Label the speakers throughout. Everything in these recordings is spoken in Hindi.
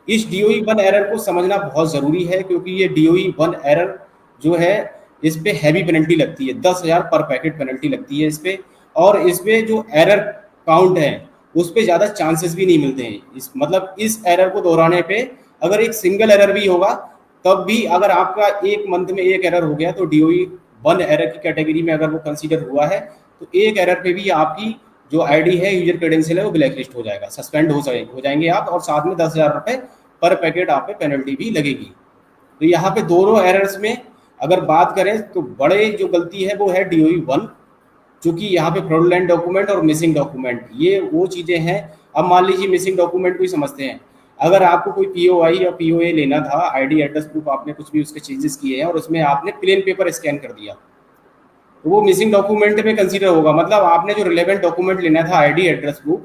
Speaker 1: इस DOE 1 एरर को समझना बहुत ज़रूरी है, क्योंकि ये DOE 1 एरर जो है इस पे हैवी पेनल्टी लगती है, 10,000 पर पैकेट पेनल्टी लगती है इस पे। और इस पे जो एरर काउंट है उस पे ज़्यादा चांसेस भी नहीं मिलते हैं। इस मतलब इस एरर को दोहराने पे अगर एक सिंगल एरर भी होगा तब भी, अगर आपका एक मंथ में एक एरर हो गया तो DOE 1 एरर की कैटेगरी में अगर वो कंसीडर हुआ है तो एक एरर पे भी आपकी जो आईडी है, यूजर क्रेडेंशियल है, वो ब्लैक लिस्ट हो जाएगा, सस्पेंड हो जाएंगे आप, और साथ में 10,000 रुपये पर पैकेट आप पे पेनल्टी भी लगेगी। तो यहाँ पे दोनों एरर्स में अगर बात करें तो बड़े जो गलती है वो है DOE 1, चूंकि यहाँ पे फ्रॉडुलेंट डॉक्यूमेंट और मिसिंग डॉक्यूमेंट, ये वो चीज़ें हैं। अब मान लीजिए मिसिंग डॉक्यूमेंट को ही समझते हैं। अगर आपको कोई POI या POA लेना था, आईडी एड्रेस प्रूफ, आपने कुछ भी उसके चेंजेस किए हैं और उसमें आपने प्लेन पेपर स्कैन कर दिया, तो वो मिसिंग डॉक्यूमेंट में कंसीडर होगा। मतलब आपने जो रिलेवेंट डॉक्यूमेंट लेना था, आईडी एड्रेस प्रूफ,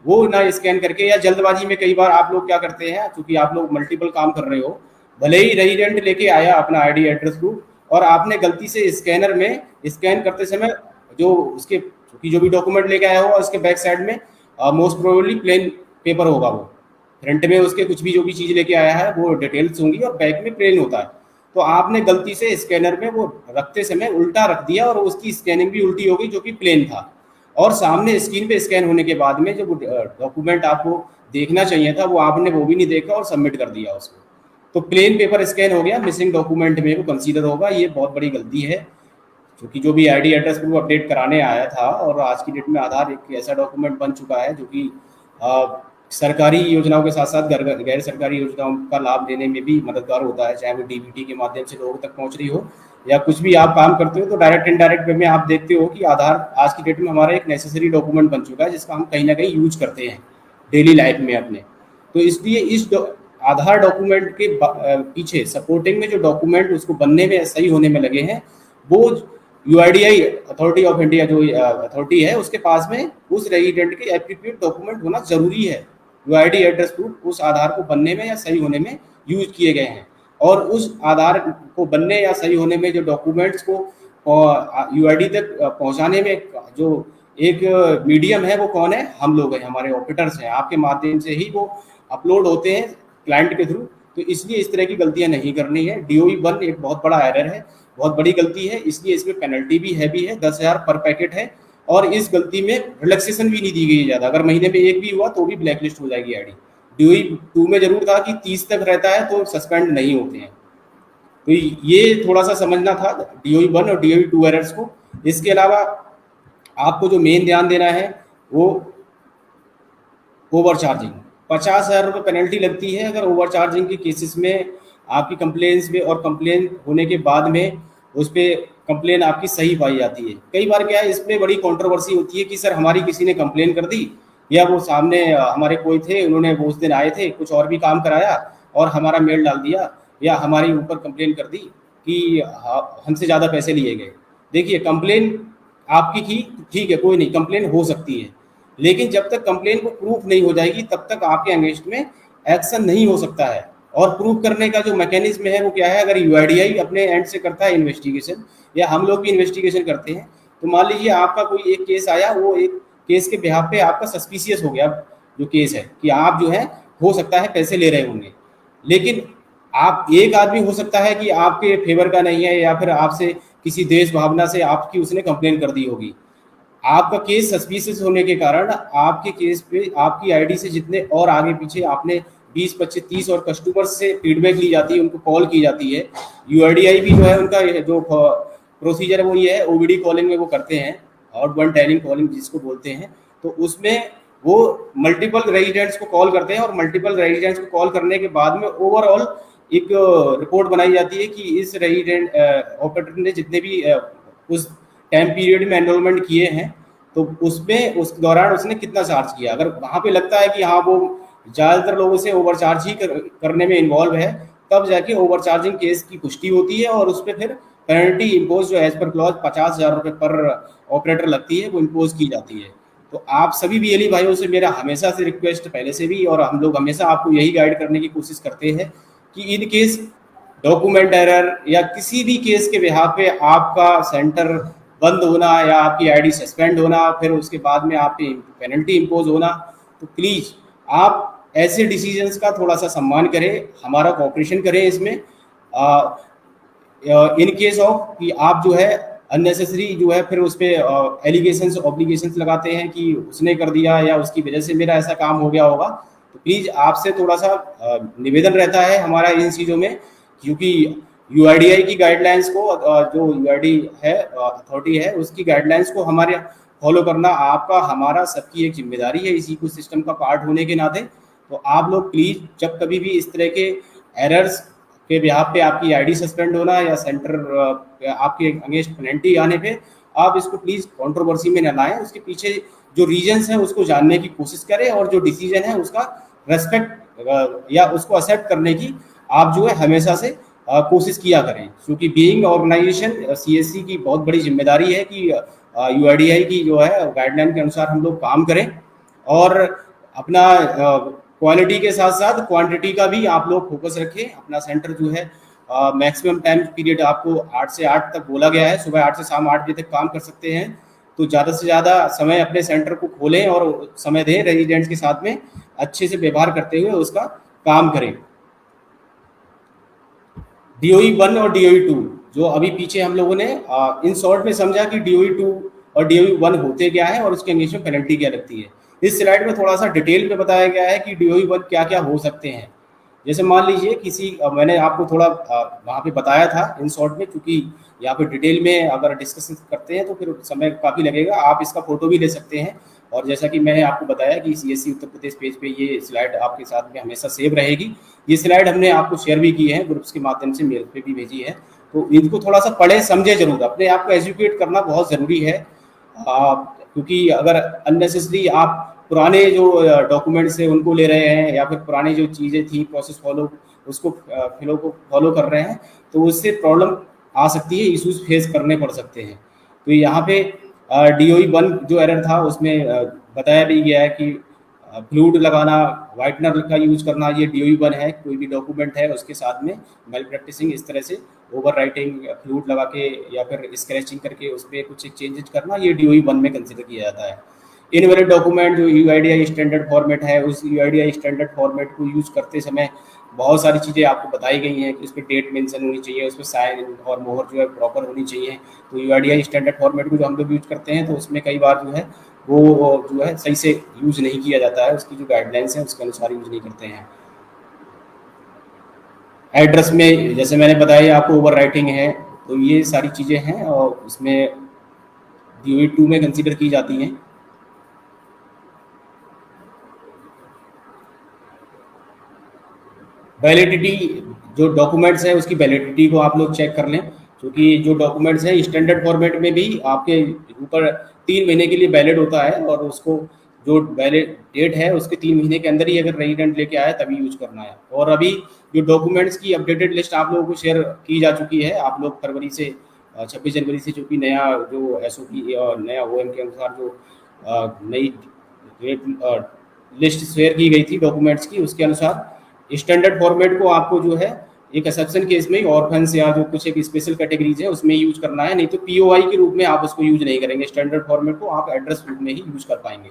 Speaker 1: वो ना स्कैन करके, या जल्दबाजी में कई बार आप लोग क्या करते हैं, क्योंकि आप लोग मल्टीपल काम कर रहे हो, भले ही रेजिडेंट लेके आया अपना आईडी एड्रेस प्रूफ और आपने गलती से स्कैनर में स्कैन करते समय जो उसके, क्योंकि जो भी डॉक्यूमेंट लेके आया होगा उसके बैक साइड में मोस्ट प्रोबेबली प्लेन पेपर होगा, वो फ्रंट में उसके कुछ भी जो भी चीज़ लेके आया है वो डिटेल्स होंगी और बैक में प्लेन होता है। तो आपने गलती से स्कैनर में वो रखते समय उल्टा रख दिया और उसकी स्कैनिंग भी उल्टी हो गई, जो कि प्लेन था। और सामने स्क्रीन पे स्कैन होने के बाद में जो डॉक्यूमेंट आपको देखना चाहिए था वो आपने वो भी नहीं देखा और सबमिट कर दिया उसको, तो प्लेन पेपर स्कैन हो गया, मिसिंग डॉक्यूमेंट में वो कंसीडर होगा। ये बहुत बड़ी गलती है, क्योंकि जो भी आईडी एड्रेस प्रूफ अपडेट कराने आया था, और आज की डेट में आधार एक ऐसा डॉक्यूमेंट बन चुका है जो कि सरकारी योजनाओं के साथ साथ गैर सरकारी योजनाओं का लाभ लेने में भी मददगार होता है, चाहे वो DBT के माध्यम से लोगों तक पहुंच रही हो या कुछ भी आप काम करते हो। तो डायरेक्ट इनडायरेक्ट वे में आप देखते हो कि आधार आज की डेट में हमारा एक नेसेसरी डॉक्यूमेंट बन चुका है, जिसका हम कहीं ना कहीं यूज करते हैं डेली लाइफ में अपने। तो इसलिए इस आधार डॉक्यूमेंट के पीछे सपोर्टिंग में जो डॉक्यूमेंट उसको बनने में सही होने में लगे हैं, वो UIDAI अथॉरिटी ऑफ इंडिया जो अथॉरिटी है उसके पास में उस रेजिडेंट के एप्रोप्रिएट डॉक्यूमेंट होना जरूरी है। UID एड्रेस प्रूफ उस आधार को बनने में या सही होने में यूज किए गए हैं, और उस आधार को बनने या सही होने में जो डॉक्यूमेंट्स को UID तक पहुंचाने में जो एक मीडियम है वो कौन है, हम लोग हैं, हमारे ऑपरेटर्स हैं। आपके माध्यम से ही वो अपलोड होते हैं क्लाइंट के थ्रू। तो इसलिए इस तरह की गलतियां नहीं करनी है। DOE 1 एक बहुत बड़ा एरर है, बहुत बड़ी गलती है, इसलिए इसमें पेनल्टी भी हैवी है, 10,000 पर पैकेट है। और इस गलती में रिलैक्सेशन भी नहीं दी गई है ज़्यादा, अगर महीने में एक भी हुआ तो भी ब्लैक लिस्ट हो जाएगी आईडी। DOE 2 में जरूर था कि 30 तक रहता है तो सस्पेंड नहीं होते हैं। तो ये थोड़ा सा समझना था DOE 1 और DOE 2 एरर्स को। इसके अलावा आपको जो मेन ध्यान देना है वो ओवर चार्जिंग, 50,000 रुपये पेनल्टी लगती है अगर ओवर चार्जिंग के केसेस में आपकी कंप्लेंट्स में, और कंप्लेन होने के बाद में उस पर कंप्लेन आपकी सही पाई जाती है। कई बार क्या है, इसमें बड़ी कंट्रोवर्सी होती है कि सर हमारी किसी ने कंप्लेन कर दी, या वो सामने हमारे कोई थे, उन्होंने वो उस दिन आए थे, कुछ और भी काम कराया और हमारा मेल डाल दिया, या हमारे ऊपर कंप्लेन कर दी कि हमसे ज़्यादा पैसे लिए गए। देखिए, कंप्लेन आपकी की ठीक है, कोई नहीं, कंप्लेन हो सकती है, लेकिन जब तक कंप्लेन को प्रूफ नहीं हो जाएगी तब तक आपके अगेंस्ट में एक्शन नहीं हो सकता है। और प्रूफ करने का जो मैकेनिज्म है वो क्या है, अगर UIDAI अपने एंड से करता है इन्वेस्टिगेशन, या हम लोग भी इन्वेस्टिगेशन करते हैं, तो मान लीजिए आपका कोई एक केस आया, वो एक केस के बिहाफ पे आपका सस्पिशियस हो गया जो केस है कि आप जो है हो सकता है पैसे ले रहे होंगे, लेकिन आप एक आदमी हो सकता है कि आपके फेवर का नहीं है, या फिर आपसे किसी देश भावना से आपकी उसने कंप्लेन कर दी होगी। आपका केस सस्पिशियस होने के कारण आपके केस पे आपकी आईडी से जितने और आगे पीछे आपने 20, 25, 30 और कस्टमर्स से फीडबैक ली जाती है, उनको कॉल की जाती है। UIDAI भी जो है उनका जो प्रोसीजर है वो ये है, OBD कॉलिंग में वो करते हैं, आउटबाउंड डायलिंग कॉलिंग जिसको बोलते हैं। तो उसमें वो मल्टीपल रेजिडेंट्स को कॉल करते हैं, और मल्टीपल रेजिडेंट्स को कॉल करने के बाद में ओवरऑल एक रिपोर्ट बनाई जाती है कि इस रेजिडेंट ऑपरेटर ने जितने भी उस टाइम पीरियड में एनरोलमेंट किए हैं, तो उसमें उस दौरान उसने कितना चार्ज किया। अगर वहाँ पे लगता है कि हाँ वो ज़्यादातर लोगों से ओवरचार्ज ही करने में इन्वॉल्व है, तब जाके ओवरचार्जिंग केस की पुष्टि होती है, और उस पर फिर पेनल्टी इम्पोज जो एज पर क्लॉज 50,000 रुपये पर ऑपरेटर लगती है, वो इम्पोज की जाती है। तो आप सभी BLE भाइयों से मेरा हमेशा से रिक्वेस्ट, पहले से भी, और हम लोग हमेशा आपको यही गाइड करने की कोशिश करते हैं कि इन केस डॉक्यूमेंट एरर या किसी भी केस के बिहाफ पे आपका सेंटर बंद होना या आपकी आईडी सस्पेंड होना, फिर उसके बाद में आप पे पेनल्टी इम्पोज होना, तो प्लीज़ आप ऐसे डिसीजंस का थोड़ा सा सम्मान करें, हमारा कोऑपरेशन करें इसमें। इन केस ऑफ कि आप जो है अननेसेसरी जो है फिर उस पर एलिगेशंस ऑब्लिगेशंस लगाते हैं कि उसने कर दिया या उसकी वजह से मेरा ऐसा काम हो गया होगा, तो प्लीज़ आपसे थोड़ा सा निवेदन रहता है हमारा इन चीज़ों में, क्योंकि यूआईडीआई की गाइडलाइंस को जो यूआईडी है अथॉरिटी है उसकी गाइडलाइंस को हमारे फॉलो करना आपका हमारा सबकी एक जिम्मेदारी है इस इकोसिस्टम का पार्ट होने के नाते। तो आप लोग प्लीज़ जब कभी भी इस तरह के एरर्स के बिहाफ पे आपकी आईडी सस्पेंड होना या सेंटर आपके अगेंस्ट पेनल्टी आने पे आप इसको प्लीज़ कंट्रोवर्सी में न लाएं, उसके पीछे जो रीजंस हैं उसको जानने की कोशिश करें और जो डिसीजन है उसका रेस्पेक्ट या उसको एक्सेप्ट करने की आप जो है हमेशा से कोशिश किया करें, क्योंकि बीइंग ऑर्गेनाइजेशन सीएससी की बहुत बड़ी जिम्मेदारी है कि यूआईडीआई की जो है गाइडलाइन के अनुसार हम लोग काम करें और अपना क्वालिटी के साथ साथ क्वांटिटी का भी आप लोग फोकस रखें। अपना सेंटर जो है मैक्सिमम टाइम पीरियड आपको 8 से 8 तक बोला गया है, सुबह 8 से शाम 8 बजे तक काम कर सकते हैं, तो ज़्यादा से ज़्यादा समय अपने सेंटर को खोलें और समय दें, रेजिडेंट्स के साथ में अच्छे से व्यवहार करते हुए उसका काम करें। DOE 1 और DOE 2 जो अभी पीछे हम लोगों ने इन शॉर्ट में समझा कि DOE 2 और DOE 1 होते क्या है और उसके अंगेज में पेनल्टी क्या लगती है। इस स्लाइड में थोड़ा सा डिटेल में बताया गया है कि DOE 1 क्या क्या हो सकते हैं। जैसे मान लीजिए किसी मैंने आपको थोड़ा वहाँ पे बताया था इन शॉर्ट में, क्योंकि यहाँ पे डिटेल में अगर डिस्कशन करते हैं तो फिर समय काफ़ी लगेगा, आप इसका फोटो भी ले सकते हैं। और जैसा कि मैंने आपको बताया कि CSC उत्तर प्रदेश पेज पे ये स्लाइड आपके साथ में हमेशा सेव रहेगी। ये स्लाइड हमने आपको शेयर भी की है, ग्रुप्स के माध्यम से मेल पे भी भेजी है, तो इनको थोड़ा सा पढ़े समझे जरूर, अपने आप को एजुकेट करना बहुत ज़रूरी है। क्योंकि अगर अननेसेसरी आप पुराने जो डॉक्यूमेंट्स है उनको ले रहे हैं या फिर पुरानी जो चीज़ें थी प्रोसेस उसको फॉलो कर रहे हैं, तो उससे प्रॉब्लम आ सकती है, इश्यूज फेस करने पड़ सकते हैं। तो यहाँ पे DOE 1 जो एरर था उसमें बताया भी गया है कि फ्लूइड लगाना, वाइटनर का यूज करना, ये DOE 1 है। कोई भी डॉक्यूमेंट है उसके साथ में मेल प्रैक्टिसिंग इस तरह से ओवर राइटिंग, फ्लूइड लगा के या फिर स्क्रैचिंग करके उस पर कुछ चेंजेस करना, ये DOE 1 में कंसिडर किया जाता है। इनवैलिड डॉक्यूमेंट जो यूआईडीआई स्टैंडर्ड फॉर्मेट है, उस यूआईडीआई स्टैंडर्ड फॉर्मेट को यूज करते समय बहुत सारी चीज़ें आपको बताई गई हैं कि उस पर डेट मेंशन होनी चाहिए, उस पर साइन और मोहर जो है प्रॉपर होनी चाहिए। तो यूआईडीआई स्टैंडर्ड फॉर्मेट को जो हम लोग यूज करते हैं तो उसमें कई बार जो है वो जो है सही से यूज नहीं किया जाता है, उसकी जो गाइडलाइंस है उसके अनुसार यूज नहीं करते हैं। एड्रेस में जैसे मैंने बताया आपको ओवर राइटिंग है, तो ये सारी चीज़ें हैं और उसमें DOE 2 में कंसिडर की जाती हैं। वैलिडिटी जो डॉक्यूमेंट्स है उसकी वैलिडिटी को आप लोग चेक कर लें, क्योंकि जो डॉक्यूमेंट्स हैं स्टैंडर्ड फॉर्मेट में भी आपके ऊपर 3 महीने के लिए वैलिड होता है और उसको जो वैलिड डेट है उसके 3 महीने के अंदर ही अगर रेजिडेंट लेके आया तभी यूज करना है। और अभी जो डॉक्यूमेंट्स की अपडेटेड लिस्ट आप लोगों को शेयर की जा चुकी है, आप लोग फरवरी से 26 जनवरी से चूँकि नया जो SOP और नया OM के अनुसार जो नई लिस्ट शेयर की गई थी डॉक्यूमेंट्स की, उसके अनुसार स्टैंडर्ड फॉर्मेट को आपको जो है एक एक्सेप्शन केस में ऑर्फन्स या जो कुछ एक स्पेशल कैटेगरीज है उसमें यूज करना है, नहीं तो POI के रूप में आप उसको यूज नहीं करेंगे। स्टैंडर्ड फॉर्मेट को आप एड्रेस रूप में ही यूज कर पाएंगे।